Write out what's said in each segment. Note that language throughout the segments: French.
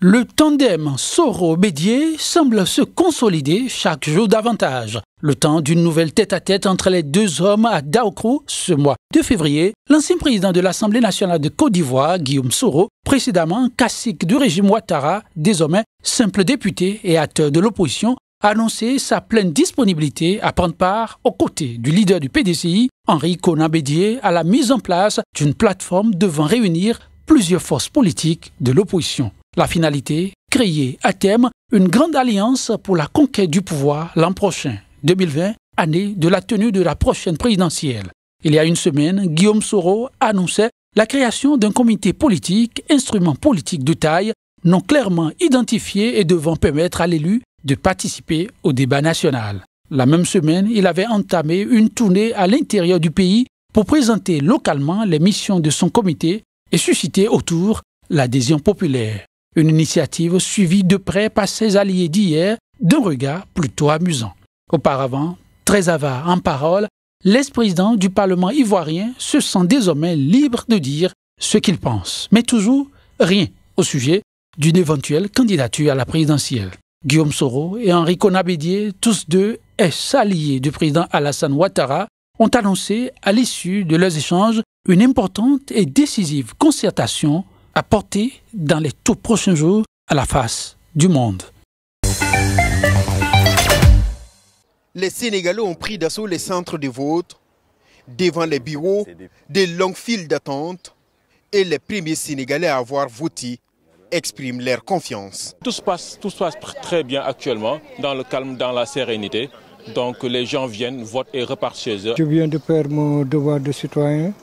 Le tandem Soro-Bédié semble se consolider chaque jour davantage. Le temps d'une nouvelle tête-à-tête entre les deux hommes à Daokrou ce mois de février, l'ancien président de l'Assemblée nationale de Côte d'Ivoire, Guillaume Soro, précédemment cacique du régime Ouattara, désormais simple député et acteur de l'opposition, a annoncé sa pleine disponibilité à prendre part aux côtés du leader du PDCI, Henri Konan Bédié, à la mise en place d'une plateforme devant réunir plusieurs forces politiques de l'opposition. La finalité, créer à terme une grande alliance pour la conquête du pouvoir l'an prochain, 2020, année de la tenue de la prochaine présidentielle. Il y a une semaine, Guillaume Soro annonçait la création d'un comité politique, instrument politique de taille, non clairement identifié et devant permettre à l'élu de participer au débat national. La même semaine, il avait entamé une tournée à l'intérieur du pays pour présenter localement les missions de son comité et susciter autour l'adhésion populaire. Une initiative suivie de près par ses alliés d'hier d'un regard plutôt amusant. Auparavant, très avare en parole, l'ex-président du Parlement ivoirien se sent désormais libre de dire ce qu'il pense, mais toujours rien au sujet d'une éventuelle candidature à la présidentielle. Guillaume Soro et Henri Konan Bédié, tous deux ex-alliés du président Alassane Ouattara, ont annoncé à l'issue de leurs échanges une importante et décisive concertation à porter dans les tout prochains jours à la face du monde. Les Sénégalais ont pris d'assaut les centres de vote, devant les bureaux, des longues files d'attente, et les premiers Sénégalais à avoir voté expriment leur confiance. Tout se passe très bien actuellement, dans le calme, dans la sérénité. Donc les gens viennent, votent et repartent chez eux. Je viens de faire mon devoir de citoyen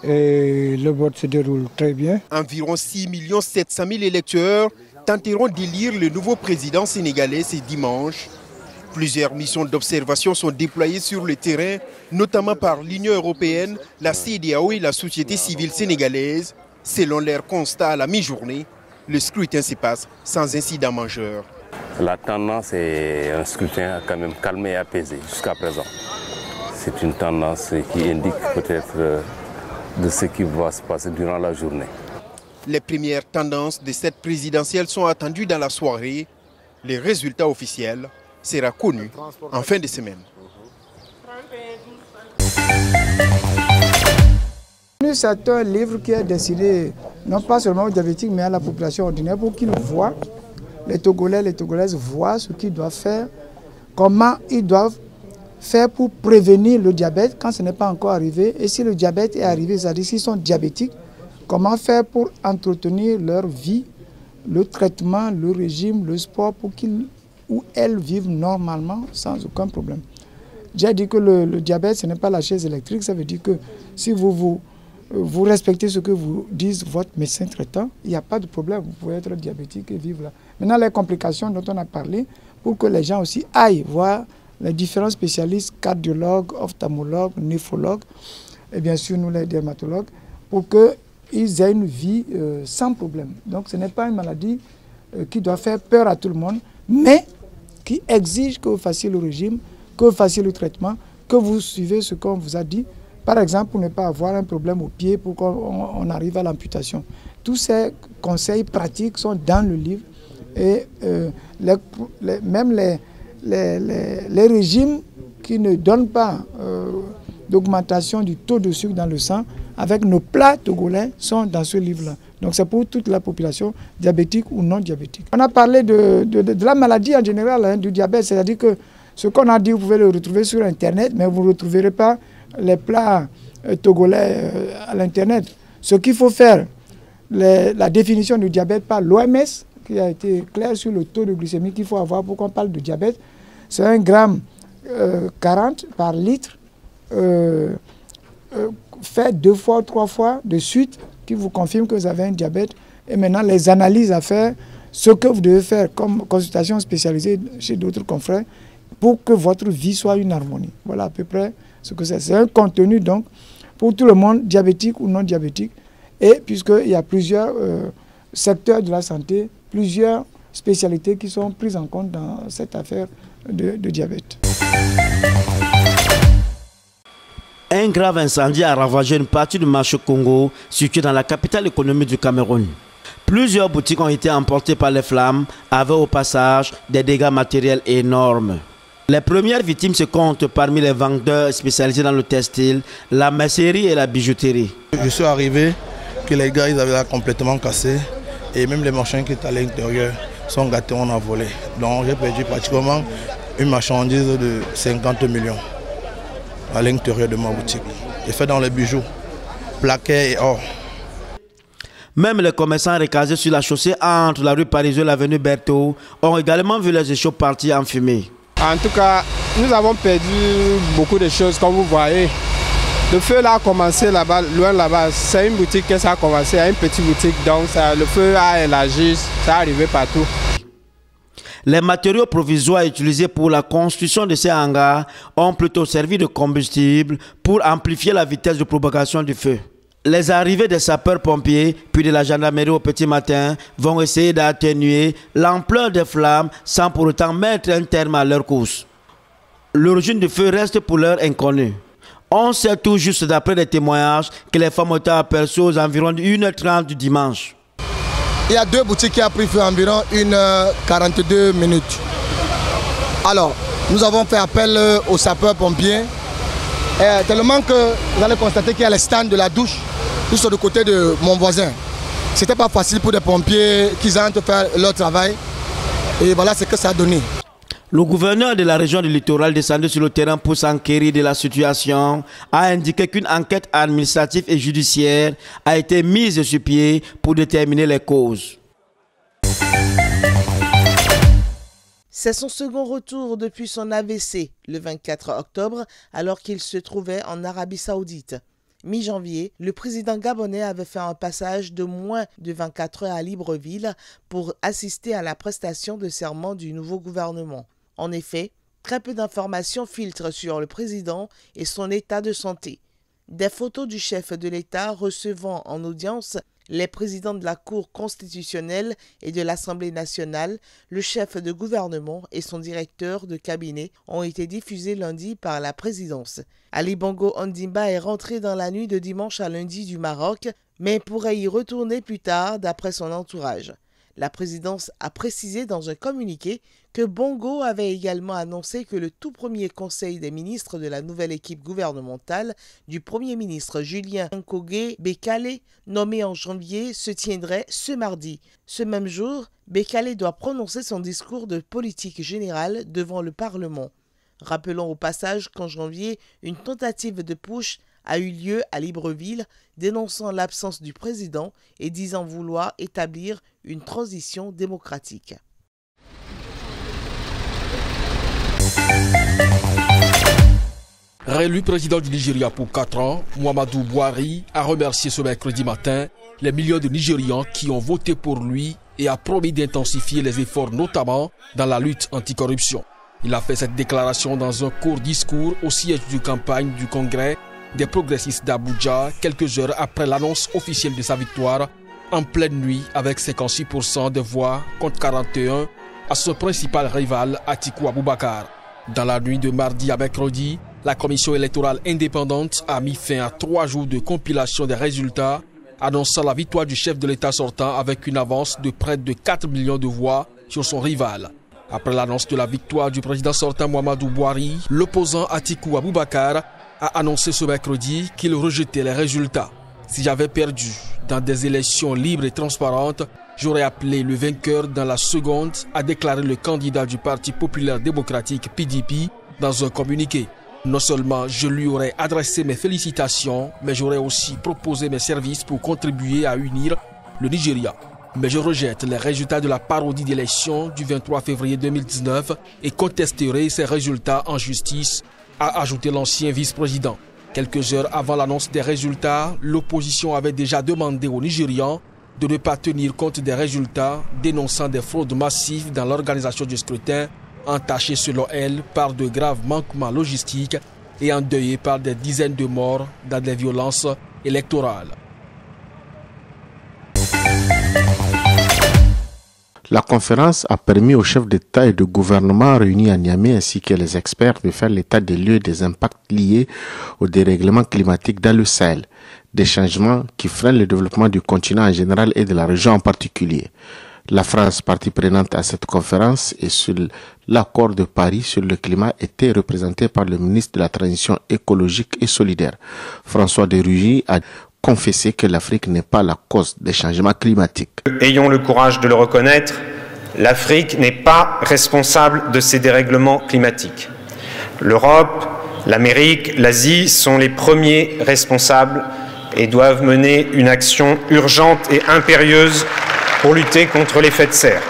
et le vote se déroule très bien. Environ 6 700 000 électeurs tenteront d'élire le nouveau président sénégalais ce dimanche. Plusieurs missions d'observation sont déployées sur le terrain, notamment par l'Union européenne, la CEDEAO et la société civile sénégalaise. Selon leur constat à la mi-journée, le scrutin se passe sans incident majeur. La tendance est un scrutin quand même calme et apaisé jusqu'à présent. C'est une tendance qui indique peut-être de ce qui va se passer durant la journée. Les premières tendances de cette présidentielle sont attendues dans la soirée. Les résultats officiels seront connus en fin de semaine. C'est un livre qui est destiné non pas seulement aux diabétiques mais à la population ordinaire pour qu'ils voient, les Togolais, les Togolaises voient ce qu'ils doivent faire, comment ils doivent faire pour prévenir le diabète quand ce n'est pas encore arrivé. Et si le diabète est arrivé, c'est-à-dire s'ils sont diabétiques, comment faire pour entretenir leur vie, le traitement, le régime, le sport pour qu'ils ou elles vivent normalement sans aucun problème. J'ai dit que le diabète, ce n'est pas la chaise électrique, ça veut dire que si vous respectez ce que vous dit votre médecin traitant, il n'y a pas de problème, vous pouvez être diabétique et vivre là. Maintenant, les complications dont on a parlé, pour que les gens aussi aillent voir les différents spécialistes, cardiologues, ophtalmologues, néphrologues, et bien sûr nous les dermatologues, pour qu'ils aient une vie sans problème. Donc ce n'est pas une maladie qui doit faire peur à tout le monde, mais qui exige que vous fassiez le régime, que vous fassiez le traitement, que vous suivez ce qu'on vous a dit. Par exemple, pour ne pas avoir un problème au pied, pour qu'on arrive à l'amputation. Tous ces conseils pratiques sont dans le livre et même les régimes qui ne donnent pas d'augmentation du taux de sucre dans le sang, avec nos plats togolais, sont dans ce livre-là. Donc c'est pour toute la population, diabétique ou non diabétique. On a parlé de la maladie en général, hein, du diabète, c'est-à-dire que ce qu'on a dit, vous pouvez le retrouver sur Internet, mais vous ne retrouverez pas les plats togolais à l'Internet. Ce qu'il faut faire, la définition du diabète par l'OMS, qui a été claire sur le taux de glycémie qu'il faut avoir pour qu'on parle de diabète, c'est 1,40 g par litre, fait 2 fois ou 3 fois de suite, qui vous confirme que vous avez un diabète. Et maintenant, les analyses à faire, ce que vous devez faire comme consultation spécialisée chez d'autres confrères, pour que votre vie soit une harmonie. Voilà à peu près ce que c'est. C'est un contenu donc pour tout le monde, diabétique ou non diabétique. Et puisqu'il y a plusieurs secteurs de la santé, plusieurs spécialités qui sont prises en compte dans cette affaire de diabète. Un grave incendie a ravagé une partie du marché Congo, situé dans la capitale économique du Cameroun. Plusieurs boutiques ont été emportées par les flammes, avec au passage des dégâts matériels énormes. Les premières victimes se comptent parmi les vendeurs spécialisés dans le textile, la mercerie et la bijouterie. Je suis arrivé que les gars ils avaient là complètement cassé et même les marchands qui étaient à l'intérieur sont gâtés, on a volé. Donc j'ai perdu pratiquement une marchandise de 50 millions à l'intérieur de ma boutique. J'ai fait dans les bijoux, plaquets et or. Même les commerçants recasés sur la chaussée entre la rue Parisot et l'avenue Berthaud ont également vu les échos partis en fumée. En tout cas, nous avons perdu beaucoup de choses, comme vous voyez. Le feu là a commencé là-bas, loin là-bas. C'est une boutique que ça a commencé, une petite boutique, donc le feu a élargi, ça est arrivé partout. Les matériaux provisoires utilisés pour la construction de ces hangars ont plutôt servi de combustible pour amplifier la vitesse de propagation du feu. Les arrivées des sapeurs-pompiers puis de la gendarmerie au petit matin vont essayer d'atténuer l'ampleur des flammes sans pour autant mettre un terme à leur course. L'origine du feu reste pour l'heure inconnue. On sait tout juste d'après des témoignages que les femmes ont été aperçues aux environs de 1h30 du dimanche. Il y a deux boutiques qui ont pris feu environ 1h42 minutes. Alors, nous avons fait appel aux sapeurs-pompiers. Tellement que vous allez constater qu'il y a les stands de la douche, tout sur le côté de mon voisin. C'était pas facile pour des pompiers qui entrent faire leur travail. Et voilà ce que ça a donné. Le gouverneur de la région du littoral descendu sur le terrain pour s'enquérir de la situation a indiqué qu'une enquête administrative et judiciaire a été mise sur pied pour déterminer les causes. C'est son second retour depuis son AVC le 24 octobre alors qu'il se trouvait en Arabie Saoudite. Mi-janvier, le président gabonais avait fait un passage de moins de 24 heures à Libreville pour assister à la prestation de serment du nouveau gouvernement. En effet, très peu d'informations filtrent sur le président et son état de santé. Des photos du chef de l'État recevant en audience les présidents de la Cour constitutionnelle et de l'Assemblée nationale, le chef de gouvernement et son directeur de cabinet ont été diffusés lundi par la présidence. Ali Bongo Ondimba est rentré dans la nuit de dimanche à lundi du Maroc, mais pourrait y retourner plus tard d'après son entourage. La présidence a précisé dans un communiqué que Bongo avait également annoncé que le tout premier conseil des ministres de la nouvelle équipe gouvernementale du Premier ministre Julien Nkogé Bekale, nommé en janvier, se tiendrait ce mardi. Ce même jour, Bekale doit prononcer son discours de politique générale devant le Parlement. Rappelons au passage qu'en janvier, une tentative de putsch a eu lieu à Libreville, dénonçant l'absence du président et disant vouloir établir une transition démocratique. Réélu président du Nigeria pour 4 ans, Muhammadu Buhari a remercié ce mercredi matin les millions de Nigérians qui ont voté pour lui et a promis d'intensifier les efforts, notamment dans la lutte anticorruption. Il a fait cette déclaration dans un court discours au siège de campagne du Congrès des progressistes d'Abuja, quelques heures après l'annonce officielle de sa victoire, en pleine nuit avec 56% de voix contre 41 à son principal rival Atiku Abubakar. Dans la nuit de mardi à mercredi, la commission électorale indépendante a mis fin à 3 jours de compilation des résultats, annonçant la victoire du chef de l'État sortant avec une avance de près de 4 millions de voix sur son rival. Après l'annonce de la victoire du président sortant Muhammadu Buhari, l'opposant Atiku Abubakar a annoncé ce mercredi qu'il rejetait les résultats. Si j'avais perdu dans des élections libres et transparentes, j'aurais appelé le vainqueur dans la seconde, a déclaré le candidat du Parti populaire démocratique PDP dans un communiqué. Non seulement je lui aurais adressé mes félicitations, mais j'aurais aussi proposé mes services pour contribuer à unir le Nigeria. Mais je rejette les résultats de la parodie d'élection du 23 février 2019 et contesterai ces résultats en justice, a ajouté l'ancien vice-président. Quelques heures avant l'annonce des résultats, l'opposition avait déjà demandé aux Nigérians de ne pas tenir compte des résultats, dénonçant des fraudes massives dans l'organisation du scrutin, entachées selon elle par de graves manquements logistiques et endeuillées par des dizaines de morts dans des violences électorales. La conférence a permis aux chefs d'État et de gouvernement réunis à Niamey ainsi que les experts de faire l'état des lieux des impacts liés au dérèglement climatique dans le Sahel, des changements qui freinent le développement du continent en général et de la région en particulier. La France, partie prenante à cette conférence et sur l'accord de Paris sur le climat, était représentée par le ministre de la Transition écologique et solidaire. François de Rugy a confessé que l'Afrique n'est pas la cause des changements climatiques. Ayons le courage de le reconnaître, l'Afrique n'est pas responsable de ces dérèglements climatiques. L'Europe, l'Amérique, l'Asie sont les premiers responsables et doivent mener une action urgente et impérieuse pour lutter contre l'effet de serre.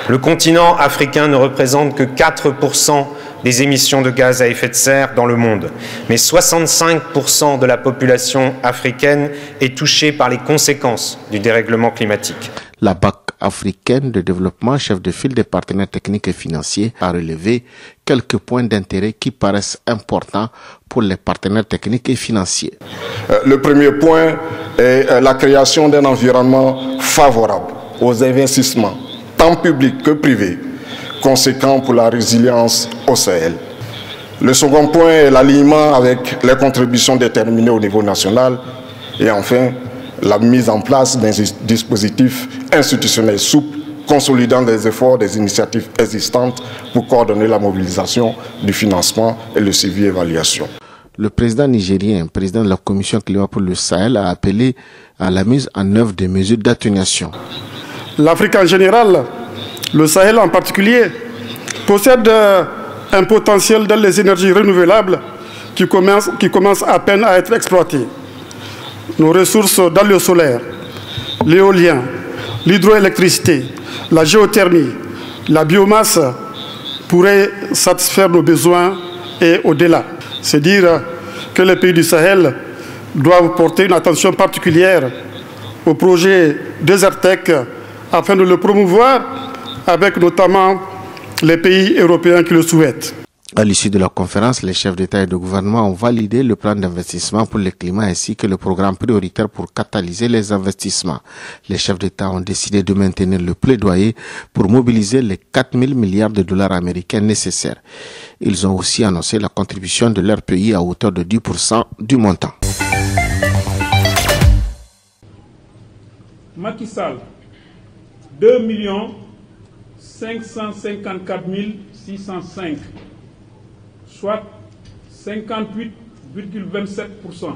Le continent africain ne représente que 4% des émissions de gaz à effet de serre dans le monde, mais 65% de la population africaine est touchée par les conséquences du dérèglement climatique. La Banque africaine de développement, chef de file des partenaires techniques et financiers, a relevé quelques points d'intérêt qui paraissent importants pour les partenaires techniques et financiers. Le premier point est la création d'un environnement favorable aux investissements, tant publics que privés, conséquent pour la résilience au Sahel. Le second point est l'alignement avec les contributions déterminées au niveau national et enfin la mise en place d'un dispositif institutionnel souple consolidant les efforts des initiatives existantes pour coordonner la mobilisation du financement et le suivi et évaluation. Le président nigérien, président de la Commission climat pour le Sahel, a appelé à la mise en œuvre des mesures d'atténuation. L'Afrique en général, le Sahel en particulier, possède un potentiel dans les énergies renouvelables qui commence à peine à être exploité. Nos ressources dans le solaire, l'éolien, l'hydroélectricité, la géothermie, la biomasse pourraient satisfaire nos besoins et au-delà. C'est dire que les pays du Sahel doivent porter une attention particulière au projet Desertec afin de le promouvoir avec notamment les pays européens qui le souhaitent. À l'issue de la conférence, les chefs d'État et de gouvernement ont validé le plan d'investissement pour le climat ainsi que le programme prioritaire pour catalyser les investissements. Les chefs d'État ont décidé de maintenir le plaidoyer pour mobiliser les 4 000 milliards de dollars américains nécessaires. Ils ont aussi annoncé la contribution de leur pays à hauteur de 10% du montant. Macky Sall, 2 554 605, soit 58,27%.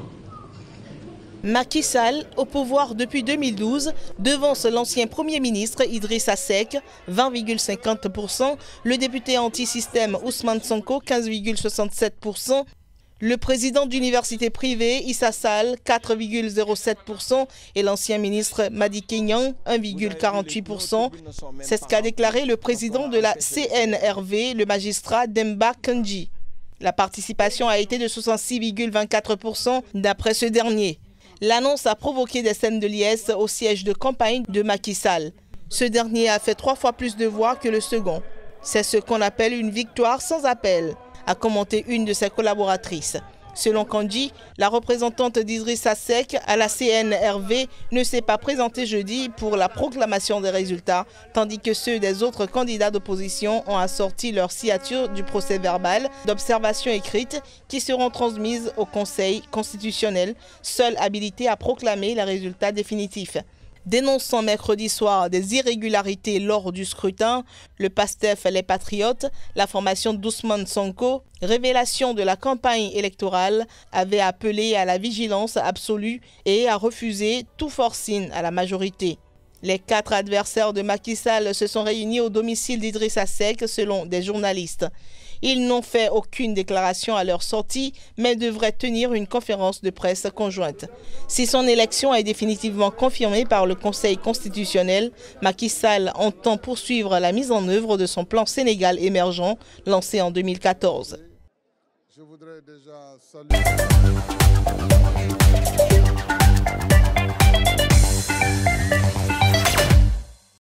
Macky Sall, au pouvoir depuis 2012, devance l'ancien Premier ministre Idrissa Seck, 20,50%, le député anti-système Ousmane Sonko, 15,67%, le président d'université privée Issa Sall, 4,07% et l'ancien ministre Madické Niang, 1,48%. C'est ce qu'a déclaré le président de la CNRV, le magistrat Demba Kandji. La participation a été de 66,24% d'après ce dernier. L'annonce a provoqué des scènes de liesse au siège de campagne de Macky Sall. Ce dernier a fait 3 fois plus de voix que le second. C'est ce qu'on appelle une victoire sans appel, a commenté une de ses collaboratrices. Selon Kandji, la représentante d'Idrissa Seck à la CNRV ne s'est pas présentée jeudi pour la proclamation des résultats, tandis que ceux des autres candidats d'opposition ont assorti leur signature du procès-verbal d'observation écrite qui seront transmises au Conseil constitutionnel, seul habilité à proclamer les résultats définitifs. Dénonçant mercredi soir des irrégularités lors du scrutin, le PASTEF Les Patriotes, la formation d'Ousmane Sonko, révélation de la campagne électorale, avait appelé à la vigilance absolue et à refuser tout forcing à la majorité. Les 4 adversaires de Macky Sall se sont réunis au domicile d'Idrissa Seck selon des journalistes. Ils n'ont fait aucune déclaration à leur sortie, mais devraient tenir une conférence de presse conjointe. Si son élection est définitivement confirmée par le Conseil constitutionnel, Macky Sall entend poursuivre la mise en œuvre de son plan Sénégal émergent, lancé en 2014. Je voudrais déjà saluer...